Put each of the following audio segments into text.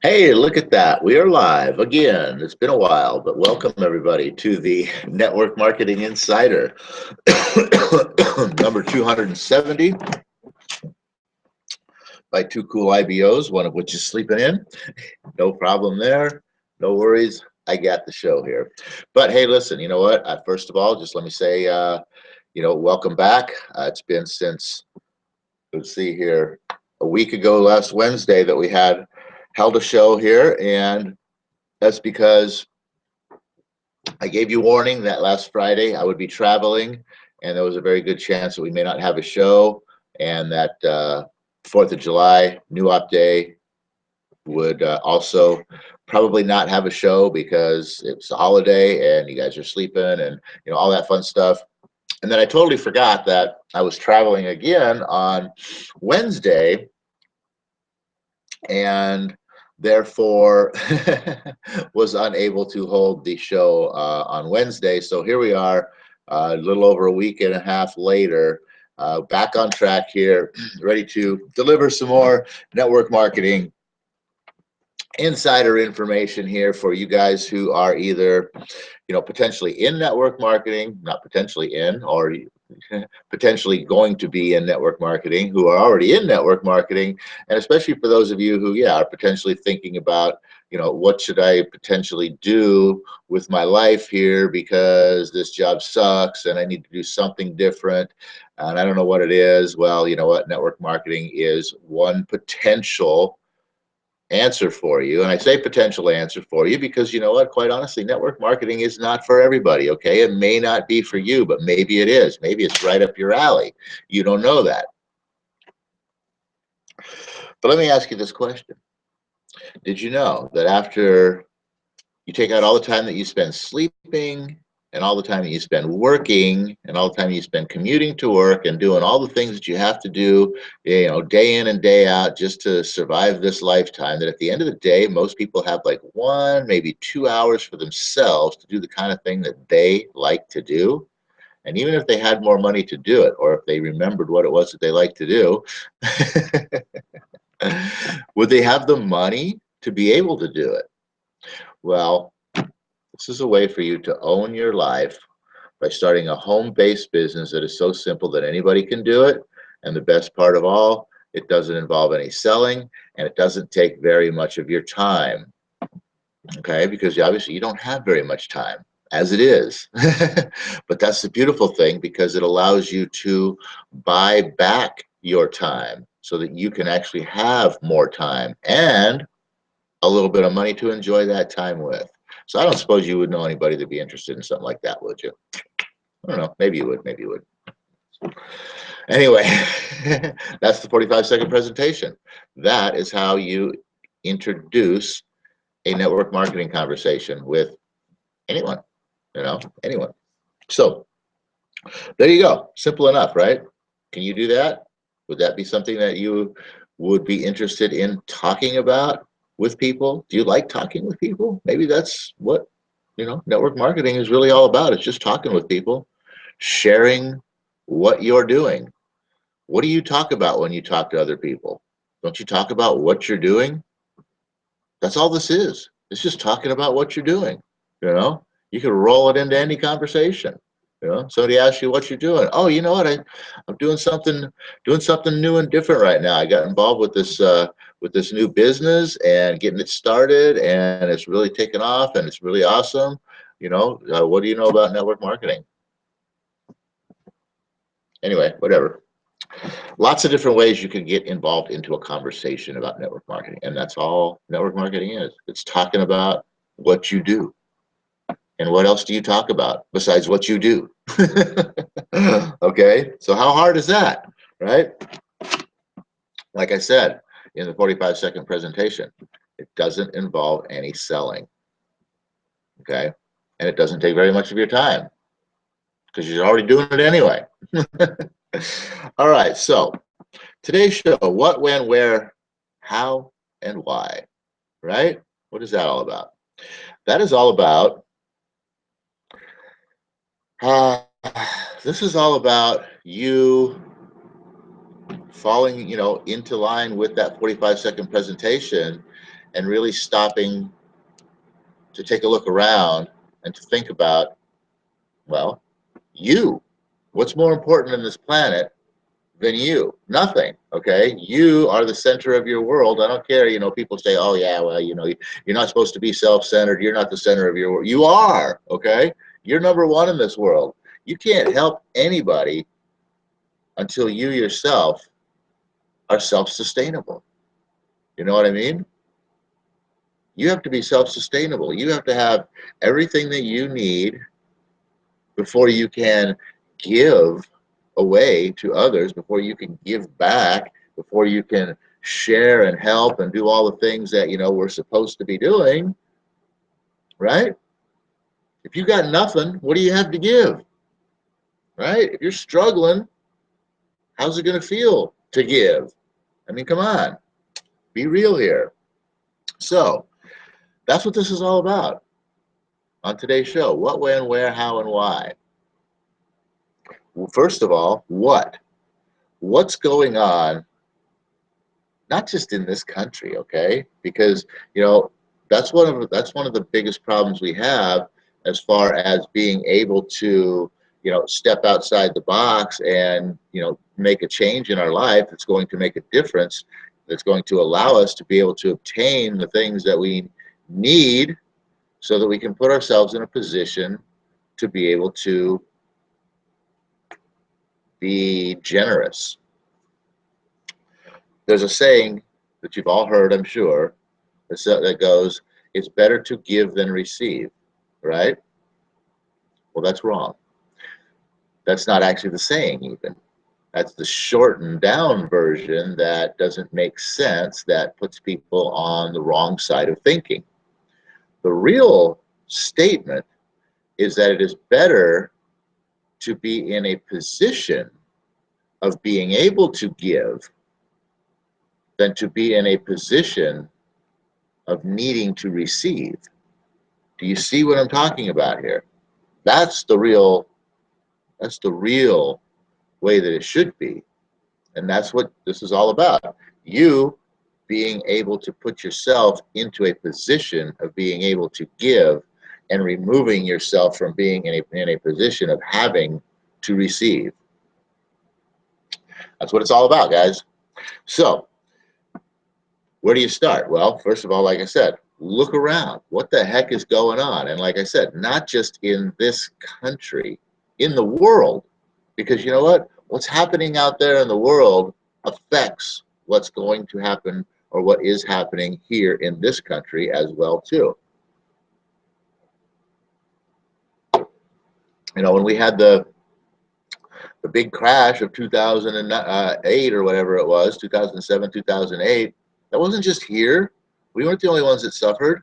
Hey, look at that. We are live again. It's been a while, but welcome everybody to the Network Marketing Insider, number 270 by two cool IBOs, one of which is sleeping in. No problem there. No worries. I got the show here. But hey, listen, you know what? First of all, just let me say, welcome back. It's been since, let's see here, a week ago last Wednesday that we held a show here, and that's because I gave you warning that last Friday I would be traveling, and there was a very good chance that we may not have a show, and that 4th of July, New Op Day, would also probably not have a show because it's a holiday and you guys are sleeping and all that fun stuff. And then I totally forgot that I was traveling again on Wednesday, and therefore was unable to hold the show on Wednesday. So here we are, a little over a week and a half later, back on track here, ready to deliver some more network marketing insider information here for you guys who are either potentially in network marketing, not potentially in, or potentially going to be in network marketing, who are already in network marketing, and especially for those of you who are potentially thinking about what should I potentially do with my life here, because this job sucks and I need to do something different and I don't know what it is. Well, you know what, network marketing is one potential answer for you. And I say potential answer for you because you know what, quite honestly, network marketing is not for everybody. Okay, it may not be for you, but maybe it is. Maybe it's right up your alley. You don't know that. But let me ask you this question. Did you know that after you take out all the time that you spend sleeping and all the time that you spend working and all the time you spend commuting to work and doing all the things that you have to do, day in and day out just to survive this lifetime, that at the end of the day, most people have like 1, maybe 2 hours for themselves to do the kind of thing that they like to do? And even if they had more money to do it, or if they remembered what it was that they like to do, would they have the money to be able to do it? Well, this is a way for you to own your life by starting a home-based business that is so simple that anybody can do it. And the best part of all, it doesn't involve any selling, and it doesn't take very much of your time. Okay, because obviously you don't have very much time as it is. But that's the beautiful thing, because it allows you to buy back your time so that you can actually have more time and a little bit of money to enjoy that time with. So I don't suppose you would know anybody that'd be interested in something like that, would you? I don't know. Maybe you would. Maybe you would. Anyway, that's the 45-second presentation. That is how you introduce a network marketing conversation with anyone, anyone. So there you go. Simple enough, right? Can you do that? Would that be something that you would be interested in talking about with people? Do you like talking with people? Maybe that's what, network marketing is really all about. It's just talking with people, sharing what you're doing. What do you talk about when you talk to other people? Don't you talk about what you're doing? That's all this is. It's just talking about what you're doing. You can roll it into any conversation. Somebody asks you what you're doing. Oh, you know what? I'm doing something new and different right now. I got involved with this new business and getting it started, and it's really taken off, and it's really awesome. What do you know about network marketing? Anyway, whatever. Lots of different ways you can get involved into a conversation about network marketing, and that's all network marketing is. It's talking about what you do. And what else do you talk about besides what you do? Okay, so how hard is that, right? Like I said in the 45-second presentation, it doesn't involve any selling, okay? And it doesn't take very much of your time because you're already doing it anyway. All right, so today's show, what, when, where, how, and why, right? What is that all about? That is all about this is all about you falling, into line with that 45-second presentation and really stopping to take a look around and to think about, well, you. What's more important in this planet than you? Nothing, okay? You are the center of your world. I don't care, people say, oh yeah, well, you're not supposed to be self-centered. You're not the center of your world. You are, okay? You're number one in this world. You can't help anybody until you yourself are self-sustainable. You know what I mean? You have to be self-sustainable. You have to have everything that you need before you can give away to others, before you can give back, before you can share and help and do all the things that we're supposed to be doing, right? If you got nothing, what do you have to give? Right? If you're struggling, how's it going to feel to give? I mean, come on, be real here. So that's what this is all about on today's show. What, when, where, how, and why. Well, first of all, what's going on, not just in this country, okay? Because that's one of the biggest problems we have as far as being able to step outside the box and make a change in our life that's going to make a difference, that's going to allow us to be able to obtain the things that we need so that we can put ourselves in a position to be able to be generous. There's a saying that you've all heard, I'm sure, that goes, it's better to give than receive, right? Well, that's wrong. That's not actually the saying even. That's the shortened down version that doesn't make sense, that puts people on the wrong side of thinking. The real statement is that it is better to be in a position of being able to give than to be in a position of needing to receive. Do you see what I'm talking about here? That's the real way that it should be. And that's what this is all about. You being able to put yourself into a position of being able to give and removing yourself from being in a position of having to receive. That's what it's all about, guys. So, where do you start? Well, first of all, like I said, look around. What the heck is going on? And like I said, not just in this country, in the world. Because you know what? What's happening out there in the world affects what's going to happen or what is happening here in this country as well, too. When we had the big crash of 2008 or whatever it was, 2007, 2008, that wasn't just here. We weren't the only ones that suffered.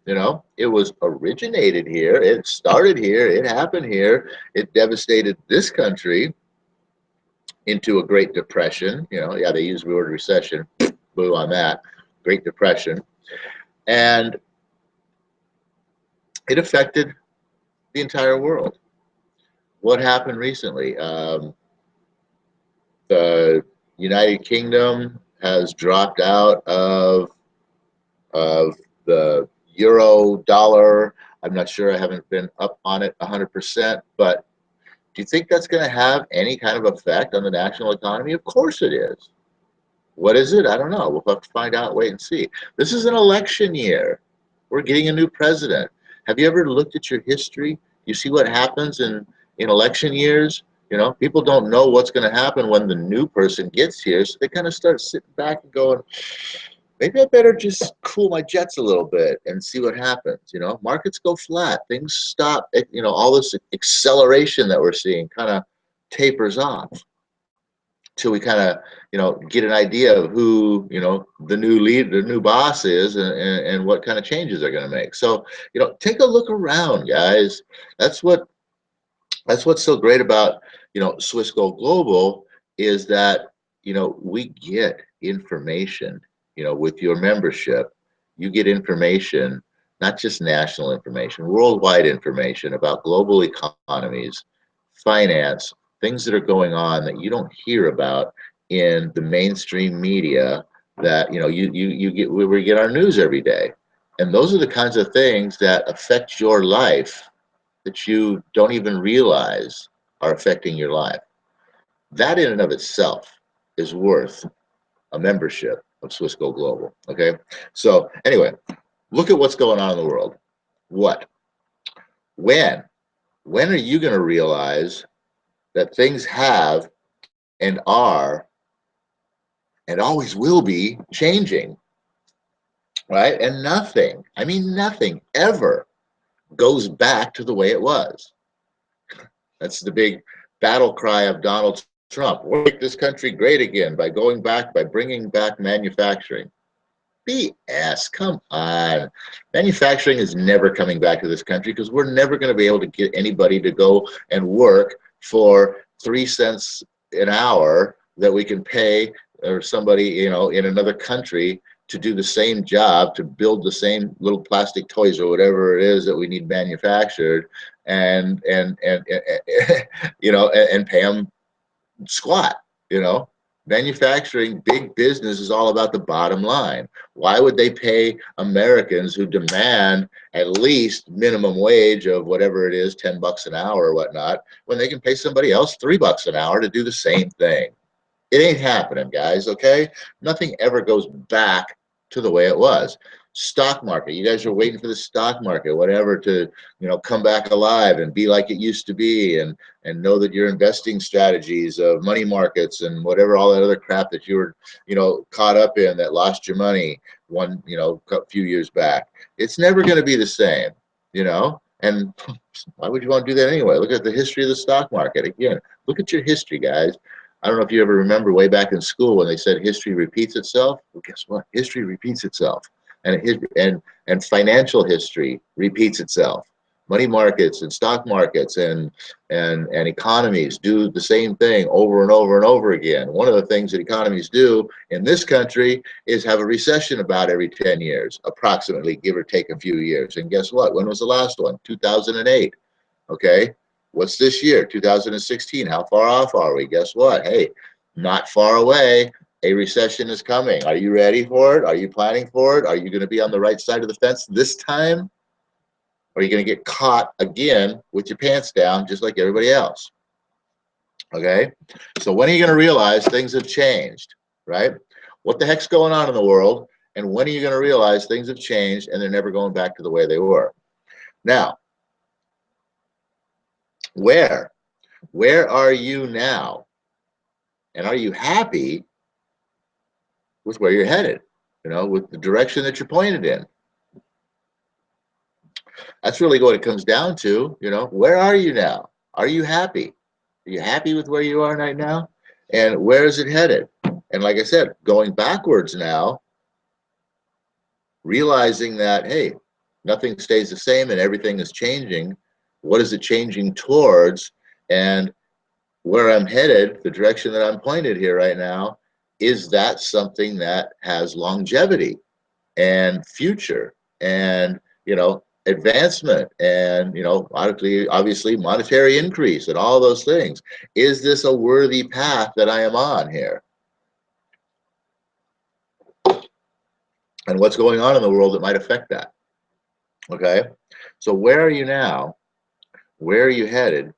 It was originated here. It started here. It happened here. It devastated this country into a Great Depression. Yeah, they use the word recession. Boo on that. Great Depression. And it affected the entire world. What happened recently? The United Kingdom has dropped out of the euro dollar. I'm not sure. I haven't been up on it 100%, but do you think that's going to have any kind of effect on the national economy? Of course it is. What is it? I don't know. We'll have to find out, wait and see. This is an election year. We're getting a new president. Have you ever looked at your history? You see what happens in election years? People don't know what's going to happen when the new person gets here, so they kind of start sitting back and going, maybe I better just cool my jets a little bit and see what happens. Markets go flat, things stop. All this acceleration that we're seeing kind of tapers off till we kind of get an idea of who the new boss is, and what kind of changes they're going to make. So take a look around, guys. That's what's so great about Swiss Gold Global, is that we get information. With your membership, you get information, not just national information, worldwide information about global economies, finance, things that are going on that you don't hear about in the mainstream media, that we get our news every day. And those are the kinds of things that affect your life that you don't even realize are affecting your life. That in and of itself is worth a membership of Swissco Global. Okay, so anyway, look at what's going on in the world. What? When? When are you going to realize that things have and are and always will be changing, right? And nothing, I mean nothing ever goes back to the way it was. That's the big battle cry of Donald Trump. We'll make this country great again by bringing back manufacturing. BS, come on. Manufacturing is never coming back to this country because we're never going to be able to get anybody to go and work for 3 cents an hour that we can pay or somebody, in another country to do the same job, to build the same little plastic toys or whatever it is that we need manufactured, and pay them squat. Manufacturing, big business is all about the bottom line. Why would they pay Americans who demand at least minimum wage of whatever it is, 10 bucks an hour or whatnot, when they can pay somebody else 3 bucks an hour to do the same thing? It ain't happening, guys, okay? Nothing ever goes back to the way it was. Stock market, you guys are waiting for the stock market, whatever, to come back alive and be like it used to be, and know that your investing strategies of money markets and whatever, all that other crap that you were caught up in that lost your money a few years back, it's never going to be the same. And why would you want to do that anyway? Look at the history of the stock market. Again, look at your history, guys. I don't know if you ever remember way back in school when they said history repeats itself. Well, guess what? History repeats itself, and financial history repeats itself. Money markets and stock markets and economies do the same thing over and over and over again. One of the things that economies do in this country is have a recession about every 10 years, approximately, give or take a few years. And guess what? When was the last one? 2008. Okay. What's this year? 2016. How far off are we? Guess what? Hey, not far away. A recession is coming. Are you ready for it? Are you planning for it? Are you going to be on the right side of the fence this time? Or are you going to get caught again with your pants down just like everybody else? Okay? So when are you going to realize things have changed, right? What the heck's going on in the world? And when are you going to realize things have changed and they're never going back to the way they were? Now, where are you now? And are you happy with where you're headed? With the direction that you're pointed in? That's really what it comes down to. Where are you now? Are you happy? Are you happy with where you are right now? And where is it headed? And like I said, going backwards now, realizing that, hey, nothing stays the same and everything is changing. What is it changing towards? And where I'm headed, the direction that I'm pointed here right now, is that something that has longevity and future and, advancement and, obviously monetary increase and all those things? Is this a worthy path that I am on here? And what's going on in the world that might affect that? Okay. So where are you now? Where are you headed?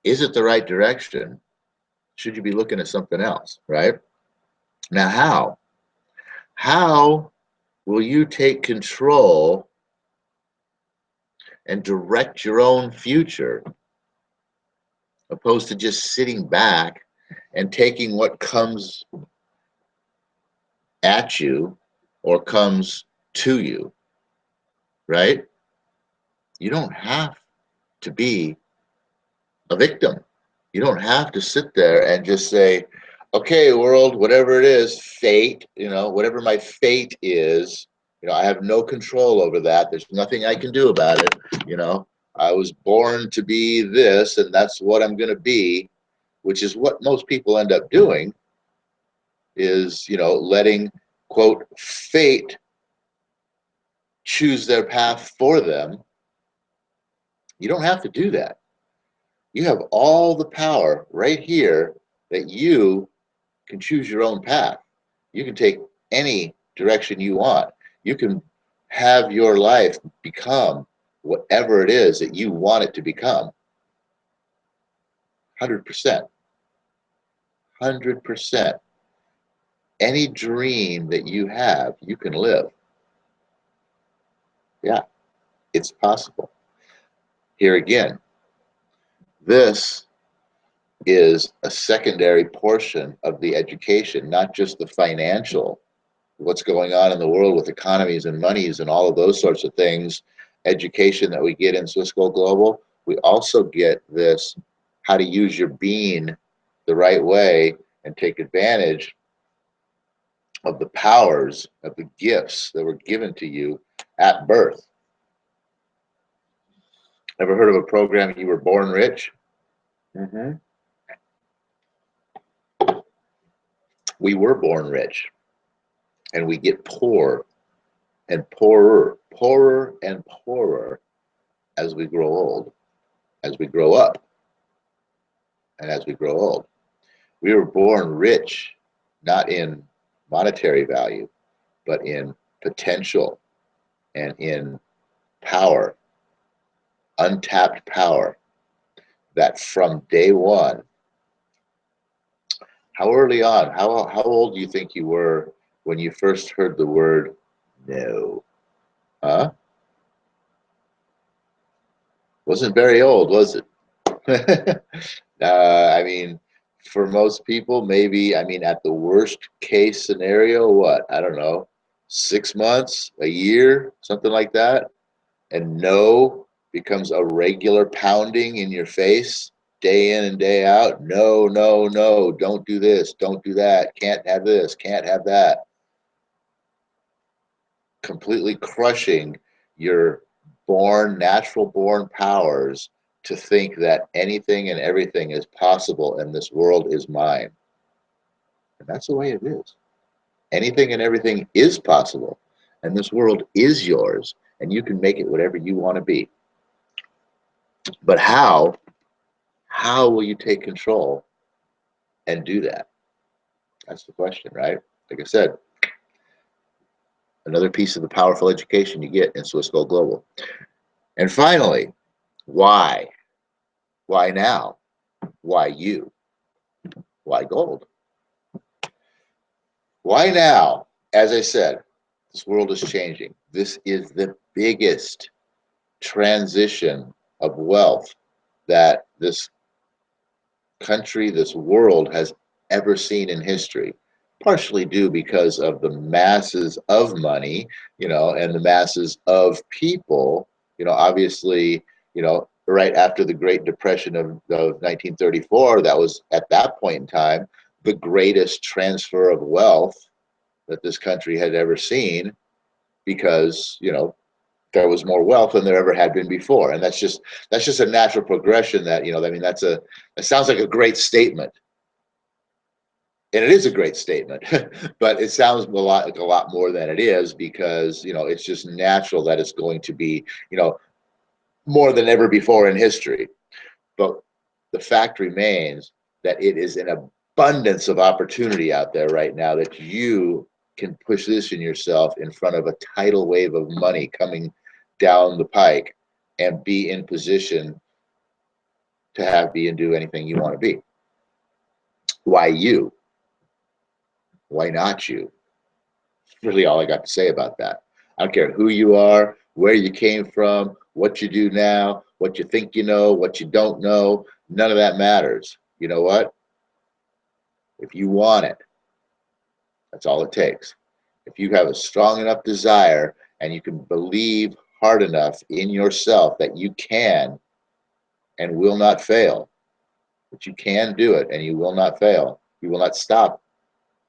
Is it the right direction? Should you be looking at something else, right? Now, how will you take control and direct your own future, opposed to just sitting back and taking what comes at you or comes to you, right? You don't have to be a victim. You don't have to sit there and just say, okay, world, whatever it is, fate, whatever my fate is, I have no control over that. There's nothing I can do about it. I was born to be this, and that's what I'm going to be, which is what most people end up doing, is, letting, quote, fate choose their path for them. You don't have to do that. You have all the power right here that you can choose your own path. You can take any direction you want. You can have your life become whatever it is that you want it to become. 100%. 100%. Any dream that you have, you can live. Yeah, it's possible. Here again, this is a secondary portion of the education, not just the financial, what's going on in the world with economies and monies and all of those sorts of things, education that we get in Swiss Gold Global. We also get this, how to use your being the right way and take advantage of the powers, of the gifts that were given to you at birth. Ever heard of a program, You Were Born Rich? We were born rich, and we get poor and poorer, poorer and poorer as we grow old, as we grow up, and as we grow old. We were born rich, not in monetary value, but in potential and in power, untapped power, that from day one. How early on, how old do you think you were when you first heard the word no? Huh? Wasn't very old, was it? I mean, for most people, maybe, I mean, at the worst case scenario, what? I don't know, 6 months, a year, something like that. And no becomes a regular pounding in your face day in and day out. No, no, no, don't do this, don't do that, can't have this, can't have that. Completely crushing your natural born powers to think that anything and everything is possible and this world is mine. And that's the way it is. Anything and everything is possible and this world is yours and you can make it whatever you want to be. But how will you take control and do that? That's the question, right? Like I said, another piece of the powerful education you get in Swiss Gold Global. And finally, why? Why now? Why you? Why gold? Why now? As I said, this world is changing. This is the biggest transition of wealth that this country, this world has ever seen in history. Partially due because of the masses of money, and the masses of people, obviously, right after the Great Depression of 1934, that was at that point in time the greatest transfer of wealth that this country had ever seen, because there was more wealth than there ever had been before. And that's just a natural progression that, I mean, that sounds like a great statement. And it is a great statement, but it sounds like a lot more than it is, because, it's just natural that it's going to be, more than ever before in history. But the fact remains that it is an abundance of opportunity out there right now that you can position yourself in front of a tidal wave of money coming down the pike and be in position to be and do anything you want to be. Why you? Why not you? Really all I got to say about that. I don't care who you are, where you came from, what you do now, what you think you know, what you don't know. None of that matters. You know what? If you want it, that's all it takes. If you have a strong enough desire and you can believe hard enough in yourself that you can and will not fail, that you can do it and you will not fail, you will not stop,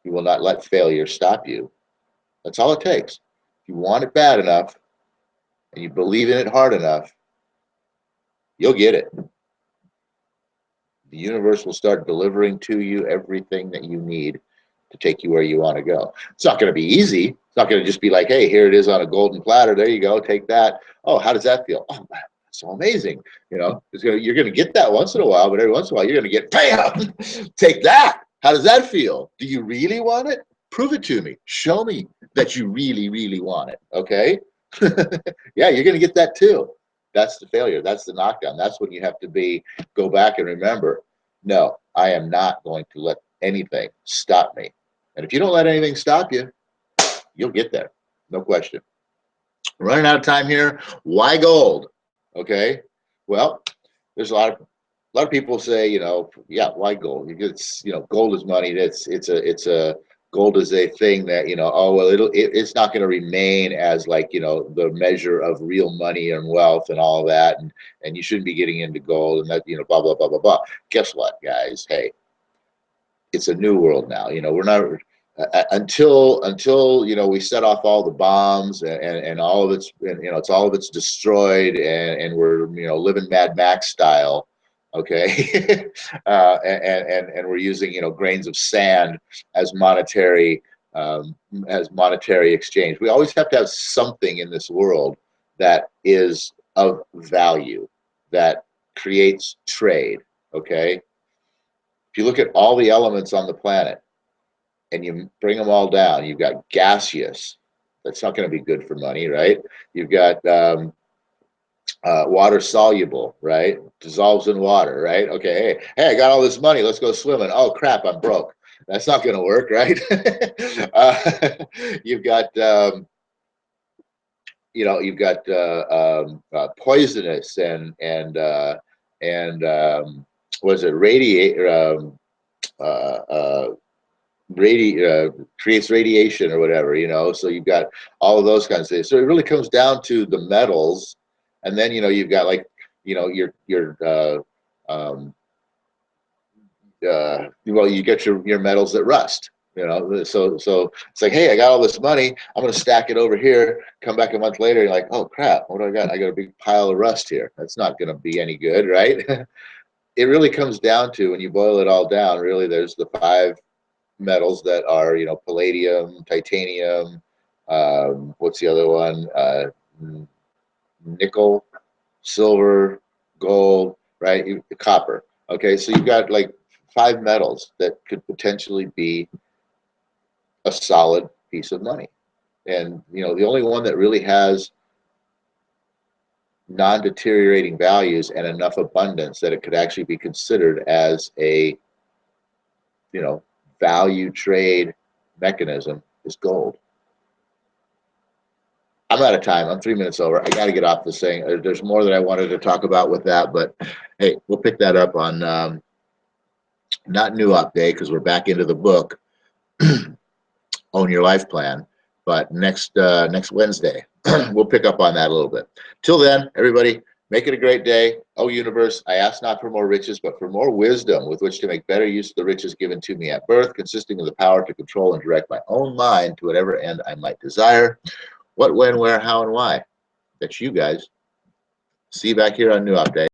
you will not let failure stop you. That's all it takes. If you want it bad enough and you believe in it hard enough, you'll get it. The universe will start delivering to you everything that you need to take you where you want to go. It's not going to be easy. It's not going to just be like, hey, here it is on a golden platter. There you go. Take that. Oh, how does that feel? Oh, man, that's so amazing. You're going to get that once in a while, but every once in a while you're going to get, bam, take that. How does that feel? Do you really want it? Prove it to me. Show me that you really, really want it. Okay? Yeah, you're going to get that too. That's the failure. That's the knockdown. That's when you have to go back and remember, no, I am not going to let anything stop me. And if you don't let anything stop you, you'll get there. No question. Running out of time here. Why gold? Okay. Well, there's a lot of people say, yeah, why gold? It's, gold is money. Gold is a thing that, oh, well, it's not going to remain as like, the measure of real money and wealth and all of that. And you shouldn't be getting into gold and that, blah, blah, blah, blah, blah. Guess what, guys? Hey, it's a new world now. We're not, until we set off all the bombs and all of it's, it's all of it's destroyed and we're, living Mad Max style. Okay. And we're using, grains of sand as monetary exchange. We always have to have something in this world that is of value, that creates trade. Okay. If you look at all the elements on the planet and you bring them all down, you've got gaseous. That's not going to be good for money, right? You've got water soluble, right? Dissolves in water, right? Okay, hey, I got all this money. Let's go swimming. Oh crap, I'm broke. That's not going to work, right? You've got poisonous and what is it? Creates radiation or whatever, so you've got all of those kinds of things. So it really comes down to the metals, and then you've got like well, you get your metals that rust. So it's like, hey, I got all this money, I'm going to stack it over here, come back a month later, you're like, oh crap, what do I got? I got a big pile of rust here. That's not going to be any good, right? It really comes down to, when you boil it all down, really there's the 5 metals that are, palladium, titanium, what's the other one? Nickel, silver, gold, right? Copper. Okay, so you've got like 5 metals that could potentially be a solid piece of money. And, the only one that really has non-deteriorating values and enough abundance that it could actually be considered as a, value trade mechanism is gold. I'm out of time. I'm 3 minutes over. I got to get off this thing. There's more that I wanted to talk about with that, but hey, we'll pick that up on not New Up Day, because we're back into the book, Own Your Life Plan, but next Wednesday. We'll pick up on that a little bit. Till then, everybody, make it a great day. Oh, universe, I ask not for more riches, but for more wisdom with which to make better use of the riches given to me at birth, consisting of the power to control and direct my own mind to whatever end I might desire. What, when, where, how, and why. That's you guys. See you back here on New Up Day.